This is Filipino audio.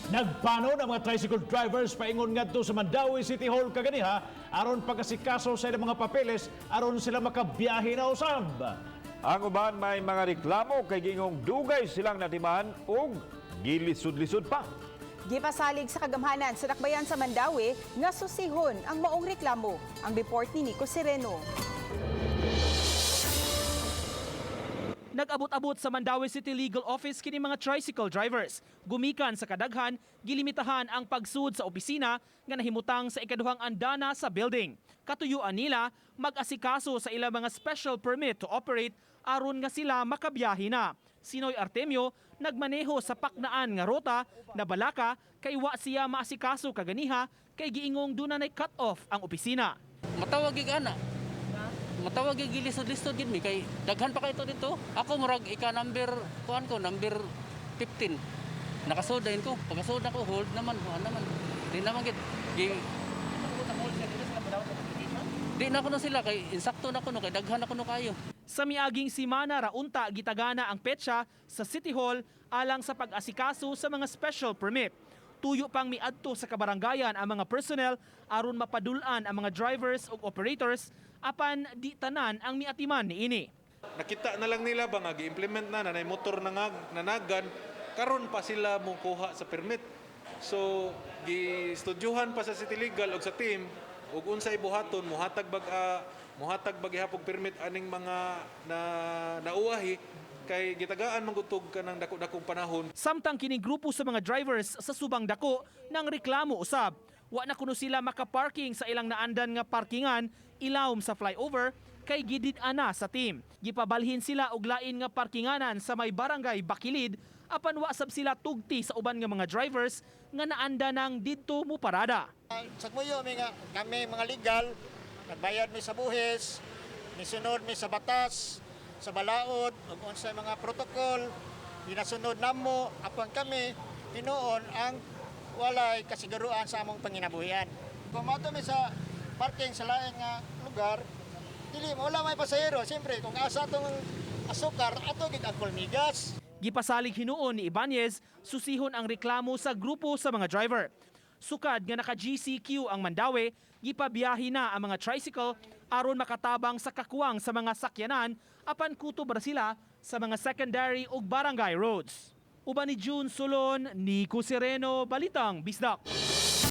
Nagpanon ang mga tricycle drivers paingon ngadto sa Mandaue City Hall kaganiha aron pagkasikaso sa ilang mga papeles aron sila makabiyahe na usab. Ang uban may mga reklamo kay gingong dugay silang natiman og gilisod-lisod pa. Gipasalig sa kagamhanan sa Dakbayan sa Mandaue nga susihon ang maong reklamo. Ang report ni Nico Sereno. Nag-abot-abot sa Mandaue City Legal Office kini mga tricycle drivers. Gumikan sa kadaghan, gilimitahan ang pagsud sa opisina nga nahimutang sa ikaduhang andana sa building. Katuyuan nila mag-asikaso sa ilang mga special permit to operate aron nga sila makabiyahe na. Sinoy Artemio nagmaneho sa paknaan nga rota na balaka kay wa siya maasikaso kaganiha kay giingong dunay cut-off ang opisina. Matawag ana. Matawag yung Gilisod-Lisod yun, kay daghan pa kayo dito. Ako murag number 15. Nakasodahin ko. Pagkasoda ko, hold naman. Di naman gid. Di na ko na sila, kay insakto na ko no, kay daghan ako no kayo. Sa miaging simana raunta gitagana ang petsa sa City Hall alang sa pag-asikaso sa mga special permit. Tuyo pang miadto sa kabarangayan ang mga personnel aron mapadulan ang mga drivers o operators apan di tanan ang miatiman niini. Nakita na lang nila ba nga gi-implement na nanay motor nanagan karon pa sila mo kuha sa permit. So gi-studyuhan pa sa City Legal og sa team ug unsay buhaton muhatag bag ihapog permit aning mga nauwahi kay gitagaan manggutog ka ng dako-dakong panahon. Samtang kining grupo sa mga drivers sa subang dako ng reklamo usab. Wa na kuno sila makaparking sa ilang naandan nga parkingan ilawom sa flyover kay gidid-ana sa team. Gipabalhin sila og lain nga parkinganan sa may barangay Bakilid apan wa sab sila tugti sa uban nga mga drivers nga naanda nang didto mo parada. Sa kuyo kami mga legal nagbayad mi sa buhis, misunod mi sa batas, sa balaod ug unsay mga protokol ginasunod namo apan kami hinuon ang walay kasiguruan sa among panginabuhian. Kung mato mi sa parking sa laing nga lugar, dili wala may pasahero. Siyempre, kung asa itong asukar, ato gid ang migas. Gipasalig hinuon ni Ibanez, susihon ang reklamo sa grupo sa mga driver. Sukad nga naka-GCQ ang Mandaue, gipabiyahe na ang mga tricycle aron makatabang sa kakuwang sa mga sakyanan apan kutob ra sila sa mga secondary ug barangay roads. Uban ni June Solon, Nico Sereno, Balitang Bisdak.